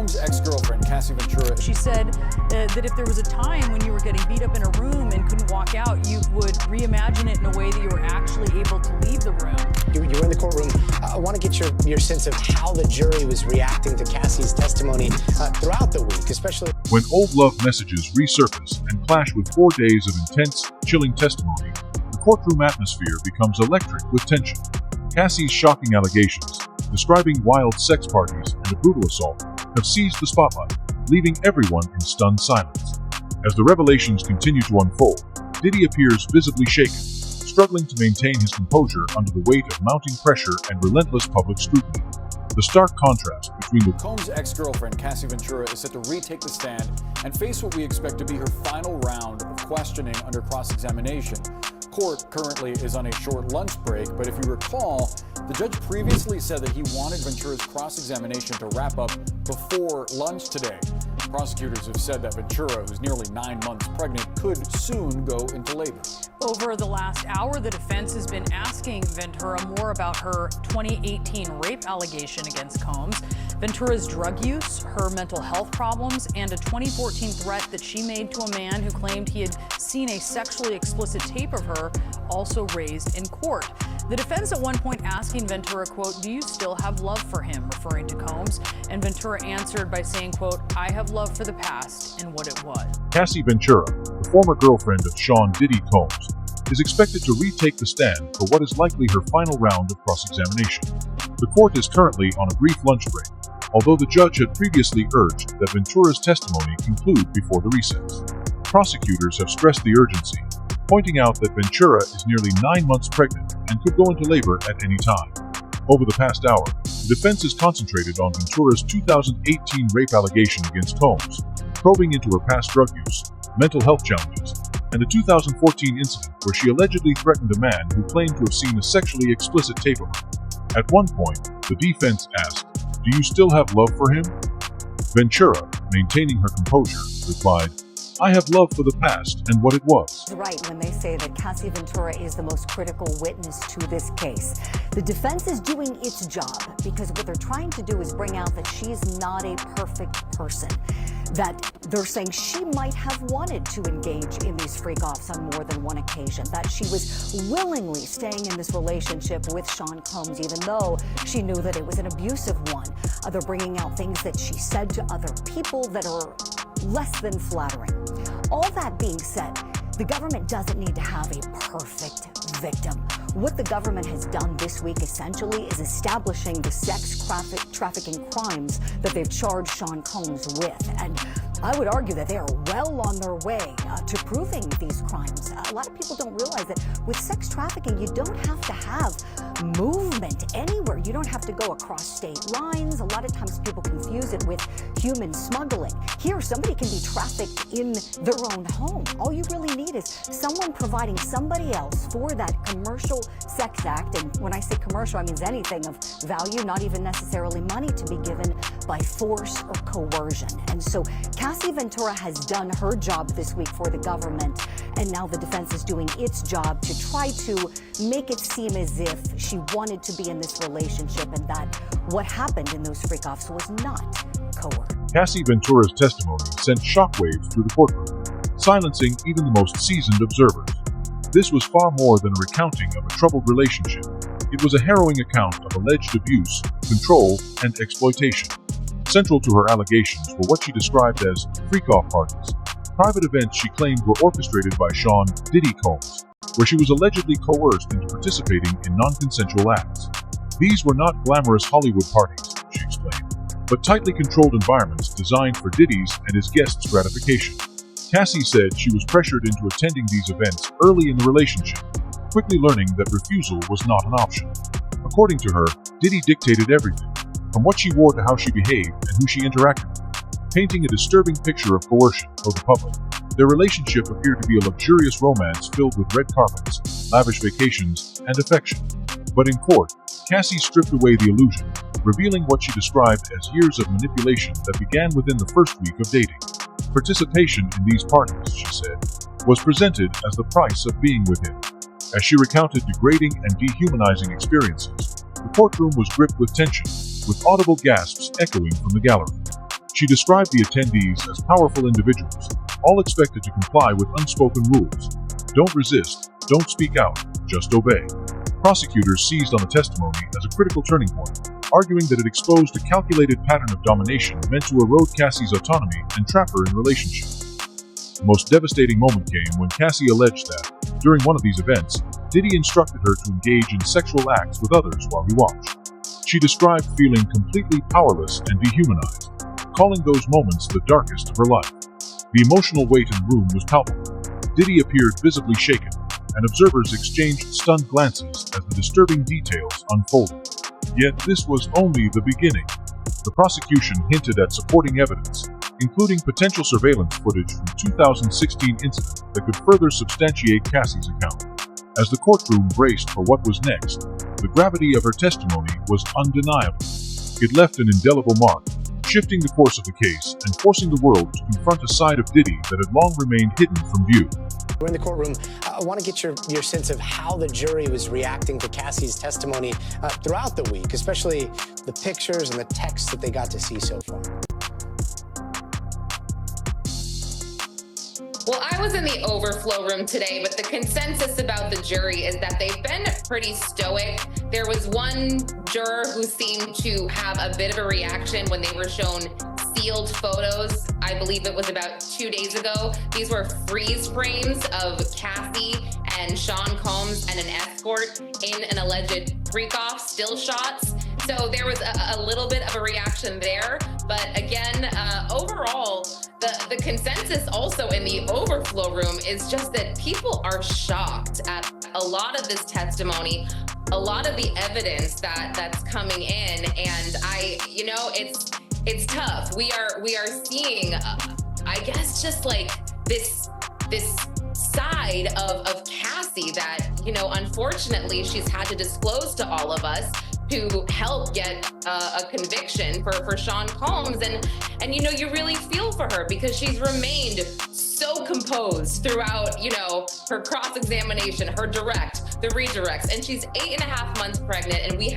Combs' ex-girlfriend, Cassie Ventura. She said that if there was a time when you were getting beat up in a room and couldn't walk out, you would reimagine it in a way that you were actually able to leave the room. You were in the courtroom. I want to get your sense of how the jury was reacting to Cassie's testimony throughout the week, especially when old love messages resurface and clash with 4 days of intense, chilling testimony. The courtroom atmosphere becomes electric with tension. Cassie's shocking allegations, describing wild sex parties and a brutal assault, have seized the spotlight, leaving everyone in stunned silence. As the revelations continue to unfold, Diddy appears visibly shaken, struggling to maintain his composure under the weight of mounting pressure and relentless public scrutiny. The stark contrast between the Combs' ex-girlfriend, Cassie Ventura, is set to retake the stand and face what we expect to be her final round of questioning under cross-examination. Court currently is on a short lunch break, but if you recall, the judge previously said that he wanted Ventura's cross-examination to wrap up before lunch today. Prosecutors have said that Ventura, who's nearly 9 months pregnant, could soon go into labor. Over the last hour, the defense has been asking Ventura more about her 2018 rape allegation against Combs, Ventura's drug use, her mental health problems, and a 2014 threat that she made to a man who claimed he had seen a sexually explicit tape of her, also raised in court. The defense at one point asking Ventura, quote, "Do you still have love for him?" referring to Combs, and Ventura answered by saying, quote, "I have love for the past and what it was." Cassie Ventura, the former girlfriend of Sean Diddy Combs, is expected to retake the stand for what is likely her final round of cross-examination. The court is currently on a brief lunch break, although the judge had previously urged that Ventura's testimony conclude before the recess. Prosecutors have stressed the urgency, pointing out that Ventura is nearly 9 months pregnant and could go into labor at any time. Over the past hour, the defense is concentrated on Ventura's 2018 rape allegation against Combs, probing into her past drug use, mental health challenges, and a 2014 incident where she allegedly threatened a man who claimed to have seen a sexually explicit tape of her. At one point, the defense asked, "Do you still have love for him?" Ventura, maintaining her composure, replied, "I have love for the past and what it was." Right when they say that Cassie Ventura is the most critical witness to this case. The defense is doing its job because what they're trying to do is bring out that she's not a perfect person. That they're saying she might have wanted to engage in these freak-offs on more than one occasion, that she was willingly staying in this relationship with Sean Combs, even though she knew that it was an abusive one. They're bringing out things that she said to other people that are less than flattering. All that being said, the government doesn't need to have a perfect victim. What the government has done this week essentially is establishing the sex trafficking crimes that they've charged Sean Combs with. And I would argue that they are well on their way to proving these crimes. A lot of people don't realize that with sex trafficking, you don't have to have movement anywhere. You don't have to go across state lines. A lot of times people confuse it with human smuggling. Here, somebody can be trafficked in their own home. All you really need is someone providing somebody else for that commercial sex act. And when I say commercial, I mean anything of value, not even necessarily money, to be given by force or coercion. And so Cassie Ventura has done her job this week for the government, and now the defense is doing its job to try to make it seem as if she wanted to be in this relationship and that what happened in those freak-offs was not coerced. Cassie Ventura's testimony sent shockwaves through the courtroom, silencing even the most seasoned observers. This was far more than a recounting of a troubled relationship. It was a harrowing account of alleged abuse, control, and exploitation. Central to her allegations were what she described as freak-off parties, private events she claimed were orchestrated by Sean Diddy Combs, where she was allegedly coerced into participating in non-consensual acts. These were not glamorous Hollywood parties, she explained, but tightly controlled environments designed for Diddy's and his guests' gratification. Cassie said she was pressured into attending these events early in the relationship, quickly learning that refusal was not an option. According to her, Diddy dictated everything, from what she wore to how she behaved and who she interacted with, painting a disturbing picture of coercion for the public. Their relationship appeared to be a luxurious romance filled with red carpets, lavish vacations, and affection. But in court, Cassie stripped away the illusion, revealing what she described as years of manipulation that began within the first week of dating. Participation in these parties, she said, was presented as the price of being with him. As she recounted degrading and dehumanizing experiences, the courtroom was gripped with tension, with audible gasps echoing from the gallery. She described the attendees as powerful individuals, all expected to comply with unspoken rules. Don't resist, don't speak out, just obey. Prosecutors seized on the testimony as a critical turning point, arguing that it exposed a calculated pattern of domination meant to erode Cassie's autonomy and trap her in relationship. The most devastating moment came when Cassie alleged that, during one of these events, Diddy instructed her to engage in sexual acts with others while he watched. She described feeling completely powerless and dehumanized, calling those moments the darkest of her life. The emotional weight in the room was palpable. Diddy appeared visibly shaken, and observers exchanged stunned glances as the disturbing details unfolded. Yet this was only the beginning. The prosecution hinted at supporting evidence, including potential surveillance footage from the 2016 incident that could further substantiate Cassie's account. As the courtroom braced for what was next, the gravity of her testimony was undeniable. It left an indelible mark, shifting the course of the case and forcing the world to confront a side of Diddy that had long remained hidden from view. We're in the courtroom. I want to get your sense of how the jury was reacting to Cassie's testimony throughout the week, especially the pictures and the texts that they got to see so far. Well, I was in the overflow room today, but the consensus about the jury is that they've been pretty stoic. There was one juror who seemed to have a bit of a reaction when they were shown sealed photos. I believe it was about 2 days ago. These were freeze frames of Cassie and Sean Combs and an escort in an alleged freak-off still shots. So there was a little bit of a reaction there. But again, overall, the consensus also in the overflow room is just that people are shocked at a lot of this testimony, a lot of the evidence that's coming in. And it's tough. We are seeing, I guess, just like this side of Cassie that, unfortunately she's had to disclose to all of us to help get a conviction for Sean Combs. And you really feel for her because she's remained so composed throughout, her cross-examination, her the redirects, and she's 8.5 months pregnant, and we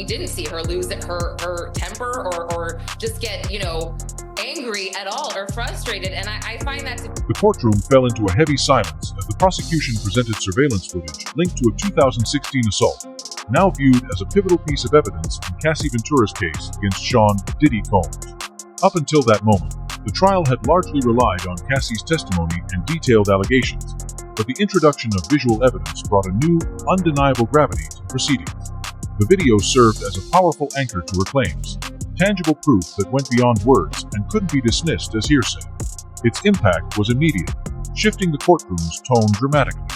didn't see her lose her temper or just get, angry at all or frustrated. And I find that The courtroom fell into a heavy silence as the prosecution presented surveillance footage linked to a 2016 assault, now viewed as a pivotal piece of evidence in Cassie Ventura's case against Sean Diddy Combs. Up until that moment, the trial had largely relied on Cassie's testimony and detailed allegations, but the introduction of visual evidence brought a new, undeniable gravity to the proceedings. The video served as a powerful anchor to her claims, tangible proof that went beyond words and couldn't be dismissed as hearsay. Its impact was immediate, shifting the courtroom's tone dramatically.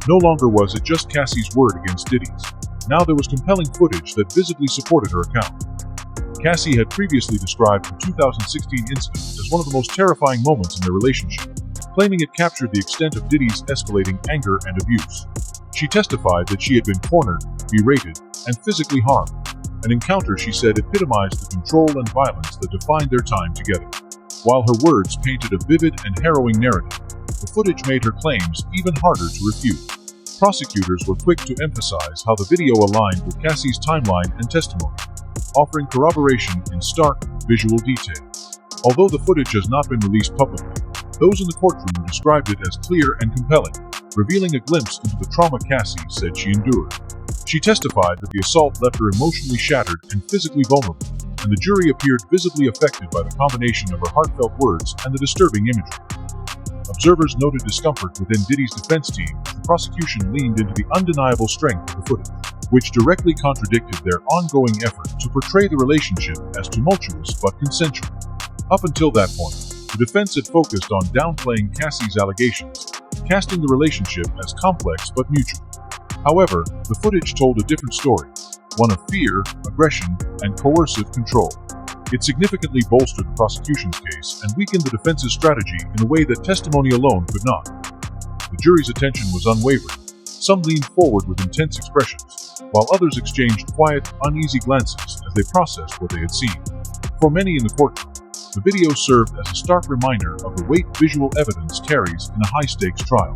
No longer was it just Cassie's word against Diddy's. Now there was compelling footage that visibly supported her account. Cassie had previously described the 2016 incident as one of the most terrifying moments in their relationship, claiming it captured the extent of Diddy's escalating anger and abuse. She testified that she had been cornered, berated, and physically harmed, an encounter she said epitomized the control and violence that defined their time together. While her words painted a vivid and harrowing narrative, the footage made her claims even harder to refute. Prosecutors were quick to emphasize how the video aligned with Cassie's timeline and testimony, offering corroboration in stark, visual detail. Although the footage has not been released publicly, those in the courtroom described it as clear and compelling, revealing a glimpse into the trauma Cassie said she endured. She testified that the assault left her emotionally shattered and physically vulnerable, and the jury appeared visibly affected by the combination of her heartfelt words and the disturbing imagery. Observers noted discomfort within Diddy's defense team as the prosecution leaned into the undeniable strength of the footage, which directly contradicted their ongoing effort to portray the relationship as tumultuous but consensual. Up until that point, the defense had focused on downplaying Cassie's allegations, casting the relationship as complex but mutual. However, the footage told a different story, one of fear, aggression, and coercive control. It significantly bolstered the prosecution's case and weakened the defense's strategy in a way that testimony alone could not. The jury's attention was unwavering. Some leaned forward with intense expressions, while others exchanged quiet, uneasy glances as they processed what they had seen. For many in the courtroom, the video served as a stark reminder of the weight visual evidence carries in a high-stakes trial.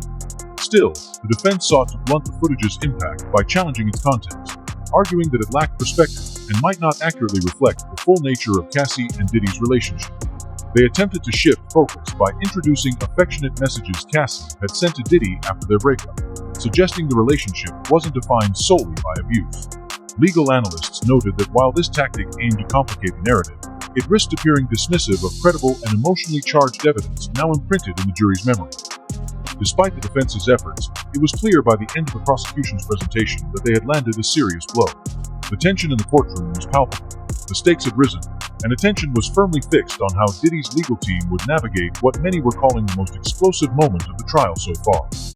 Still, the defense sought to blunt the footage's impact by challenging its context. arguing that it lacked perspective and might not accurately reflect the full nature of Cassie and Diddy's relationship. They attempted to shift focus by introducing affectionate messages Cassie had sent to Diddy after their breakup, suggesting the relationship wasn't defined solely by abuse. Legal analysts noted that while this tactic aimed to complicate the narrative, it risked appearing dismissive of credible and emotionally charged evidence now imprinted in the jury's memory. Despite the defense's efforts, it was clear by the end of the prosecution's presentation that they had landed a serious blow. The tension in the courtroom was palpable, the stakes had risen, and attention was firmly fixed on how Diddy's legal team would navigate what many were calling the most explosive moment of the trial so far.